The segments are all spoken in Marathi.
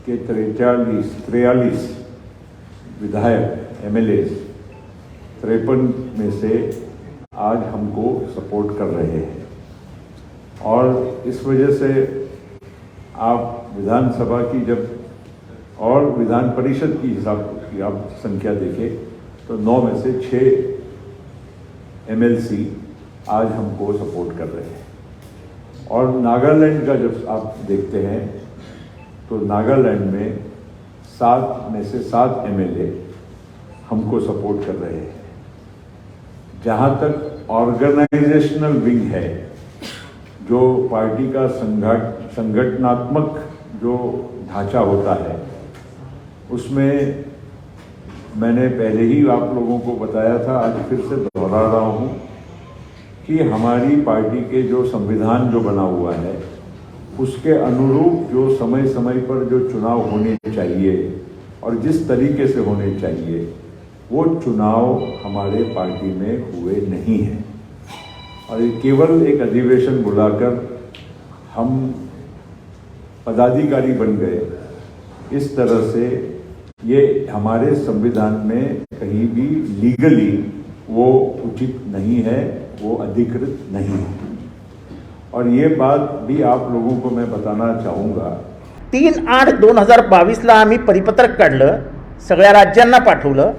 के 43 विधायक MLA 53 में से आज हमको सपोर्ट कर रहे हैं और इस वजह से आप विधानसभा की जब और विधान परिषद की हिसाब की आप संख्या देखें तो 9 में से 6 MLC आज हमको सपोर्ट कर रहे हैं। और नागालैंड का जब आप देखते हैं तो नागालैंड में 7 में से 7 MLA हमको सपोर्ट कर रहे हैं। जहाँ तक ऑर्गेनाइजेशनल विंग है, जो पार्टी का संगठनात्मक जो ढांचा होता है, उसमें मैंने पहले ही आप लोगों को बताया था, आज फिर से दोहरा रहा हूँ कि हमारी पार्टी के जो संविधान जो बना हुआ है उसके अनुरूप जो समय समय पर जो चुनाव होने चाहिए और जिस तरीके से होने चाहिए वो चुनाव हमारे पार्टी में हुए नहीं हैं। और ये केवल एक अधिवेशन बुलाकर हम पदाधिकारी बन गए, इस तरह से ये हमारे संविधान में कहीं भी लीगली वो उचित नहीं है, वो अधिकृत नहीं है। और ये बात भी आप लोगों को मैं बताना चाहूँगा। 3/8/2022 आम्ही परिपत्रक काढलं, सगळ्या राज्यांना पाठवलं।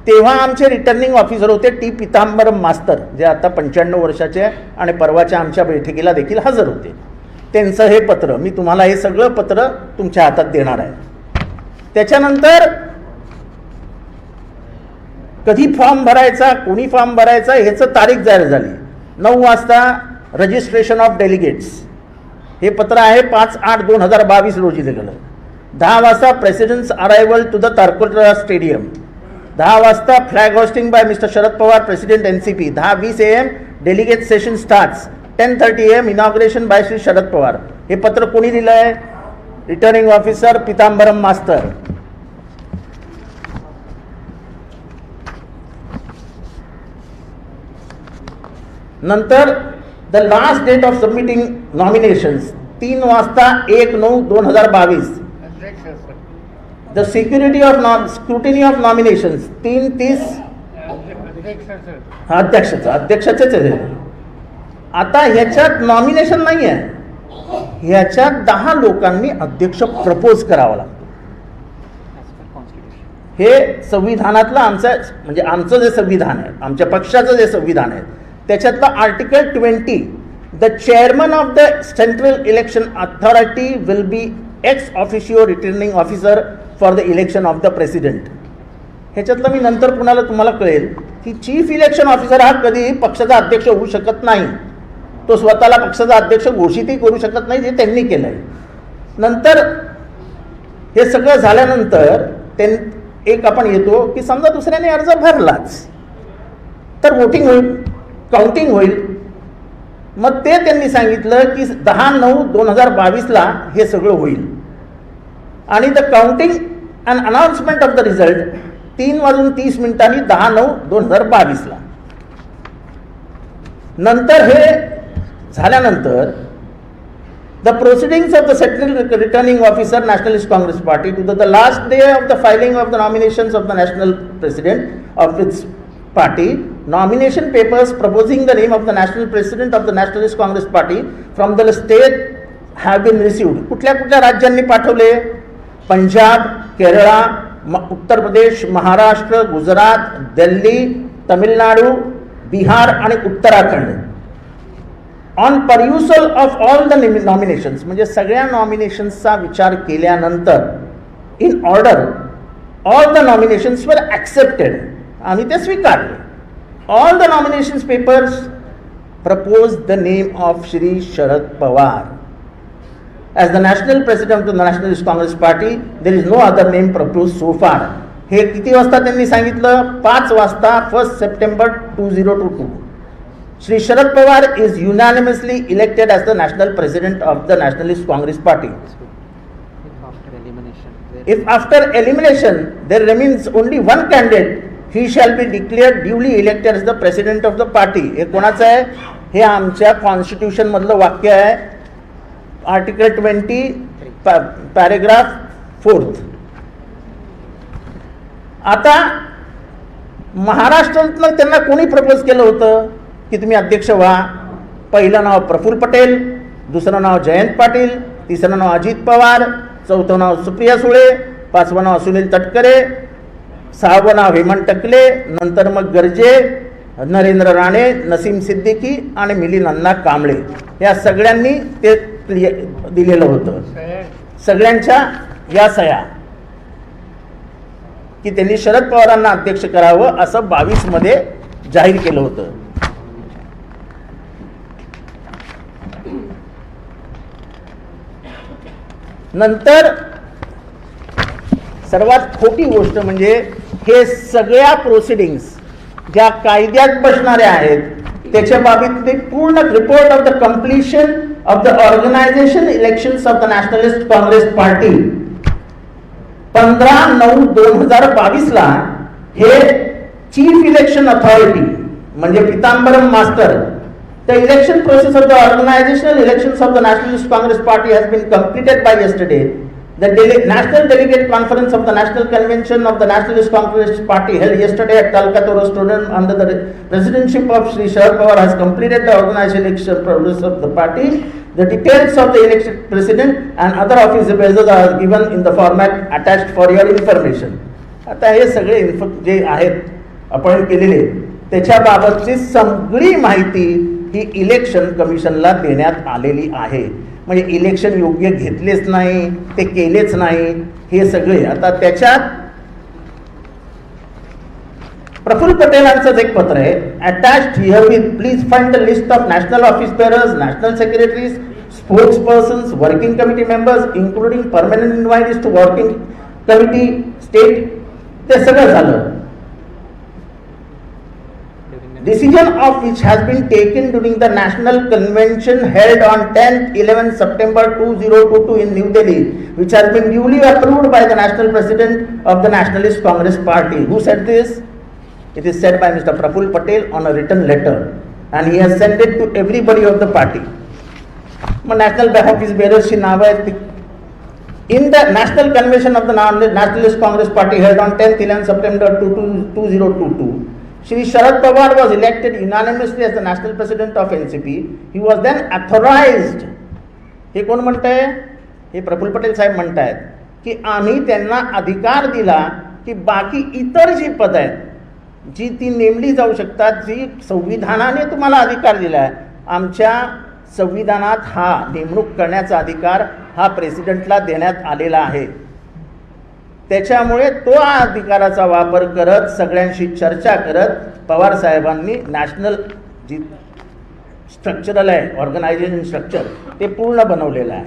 तेव्हा आमचे रिटर्निंग ऑफिसर होते टी पितांबरम मास्तर, जे आता 95 वर्षाचे आणि परवाच्या आमच्या बैठकीला देखील हजर होते। त्यांचं हे पत्र मी तुम्हाला हे सगळं पत्र तुमच्या हातात देणार आहे। त्याच्यानंतर कधी फॉर्म भरायचा, कोणी फॉर्म भरायचा ह्याचं तारीख जाहीर झाली। 9 वाजता रजिस्ट्रेशन ऑफ डेलिगेट्स, हे पत्र आहे 5/8/2022 रोजी दिलेलं। 10 वाजता president's arrival to the Talkatora stadium. 10 वाजता flag hoisting by mister Sharad Pawar, president NCP। 10:20 AM delegate session starts. 10:30 AM inauguration by Shri Sharad Pawar. हे पत्र कोणी दिलं आहे? Returning officer Pitambaram Master. नंतर the last date of submitting nominations 3 वाजता 1/9/2022। The security of scrutiny of nominations 3:30 अध्यक्षाचेच आहे। आता ह्याच्यात नॉमिनेशन नाही आहे, ह्याच्यात 10 लोकांनी अध्यक्ष प्रपोज करावा लागतो। हे संविधानातलं आमचं जे संविधान आहे, आमच्या पक्षाचं जे संविधान आहे त्याच्यातलं article 20, the chairman of the central election authority will be ex officio returning officer for the election of the president. ह्याच्यातलं मी नंतर तुम्हाला कळेल की चीफ इलेक्शन ऑफिसर हा कधी पक्षाचा अध्यक्ष होऊ शकत नाही, तो स्वतःला पक्षाचा अध्यक्ष घोषितही करू शकत नाही, जे त्यांनी केलं आहे। नंतर हे सगळं झाल्यानंतर एक आपण येतो की समजा दुसऱ्याने अर्ज भरलाच तर वोटिंग होईल, काउंटिंग होईल। मग ते त्यांनी सांगितलं की 10/9/2022 हे सगळं होईल आणि the counting and announcement of the result 3:30 10/9/2022। नंतर हे झाल्यानंतर the proceedings of the central returning officer Nationalist Congress Party to the last day of the filing of the nominations of the national president of its party, nomination papers proposing the name of the national president of the Nationalist Congress Party from the state have been received. कुठल्या राज्यांनी पाठवले? पंजाब, केरळा, उत्तर प्रदेश, महाराष्ट्र, गुजरात, दिल्ली, तमिळनाडू, बिहार आणि Uttarakhand. On perusal of all the nominations, म्हणजे सगळ्या नॉमिनेशन्सचा विचार केल्यानंतर in order all the nominations were accepted, आम्ही ते स्वीकारले। All the nominations papers propose the name of Shri Sharad Pawar as the national president of the nationalist Congress Party. There is no other name propose so far. हे किती वाजता त्यांनी सांगितलं? 5 वाजता 1 September 2022। Shri Sharad Pawar is unanimously elected as the national president of the nationalist Congress party. If after elimination there remains only one candidate, he shall be declared duly elected as the president of the party. हे कोणाचं आहे? हे आमच्या कॉन्स्टिट्यूशन मधलं वाक्य आहे, आर्टिकल 20 पॅरेग्राफ 4th. आता महाराष्ट्रातनं त्यांना कोणी प्रपोज केलं होतं की तुम्ही अध्यक्ष व्हा? पहिलं नाव प्रफुल्ल पटेल, दुसरं नाव जयंत पाटील, तिसरं नाव अजित पवार, चौथं नाव सुप्रिया सुळे, पाचवं नाव सुनील तटकरे, सहावं नाव हेमंत टकले, नंतर मग गर्जे, नरेंद्र राणे, नसीम सिद्दीकी आणि मिलिंद अण्णा कांबळे या सगळ्यांनी ते दिलेलं होतं. सगळ्यांच्या या सह्या की त्यांनी शरद पवारांना अध्यक्ष करावं असं 22 मध्ये जाहीर केलं होतं. नंतर सर्वात खोटी गोष्ट म्हणजे हे सगळ्या प्रोसिडिंग्स ज्या कायद्यात बसणाऱ्या आहेत त्याच्या बाबतीत ते पूर्ण report of the completion of the organisation elections of the nationalist Congress Party 15/9/2022 ला हे चीफ इलेक्शन अथॉरिटी म्हणजे Pitambaram Master The election process of the organizational elections of the Nationalist Congress Party has been completed by yesterday. The National Delegate Conference of the National Convention of the Nationalist Congress Party held yesterday at Calcutta Rostodon under the presidency of Shri Sharad Pawar has completed the organizational election process of the party. The details of the election president and other office bearers are given in the format attached for your information. आता हे सगळे जे आहेत आपण केलेले त्याच्याबाबतची सगळी माहिती ही इलेक्शन कमिशनला देण्यात आलेली आहे. म्हणजे इलेक्शन योग्य घेतलेच नाही, ते केलेच नाही, हे सगळे. आता त्याच्यात प्रफुल्ल पटेलांचं एक पत्र आहे attached here with please find the list of national office bearers, national secretaries, spokes persons, working committee members including permanent invitees to working committee state. ते सगळं झालं. Decision of which has been taken during the national convention held on 10-11 September 2022 in New Delhi, which has been duly approved by the national president of the Nationalist Congress Party. Who said this? It is said by Mr. Prafull Patel on a written letter, and he has sent it to everybody of the party. National office bearers ची नाव आहेत. In the national convention of the Nationalist Congress Party held on 10-11 September 2022. Shri Sharad Pawar was elected unanimously as the national president of NCP. He was then authorized. हे कोण म्हणतंय? हे प्रफुल्ल पटेल साहेब म्हणतायत की आम्ही त्यांना अधिकार दिला की बाकी इतर जी पद आहेत जी ती नेमली जाऊ शकतात, जी संविधानाने तुम्हाला अधिकार दिला आहे. आमच्या संविधानात हा नेमणूक करण्याचा अधिकार हा प्रेसिडेंटला देण्यात आलेला आहे. त्याच्यामुळे तो अधिकाराचा वापर करत सगळ्यांशी चर्चा करत पवार साहेबांनी नॅशनल जी स्ट्रक्चरल आहे ऑर्गनायझेशन स्ट्रक्चर ते पूर्ण बनवलेलं आहे.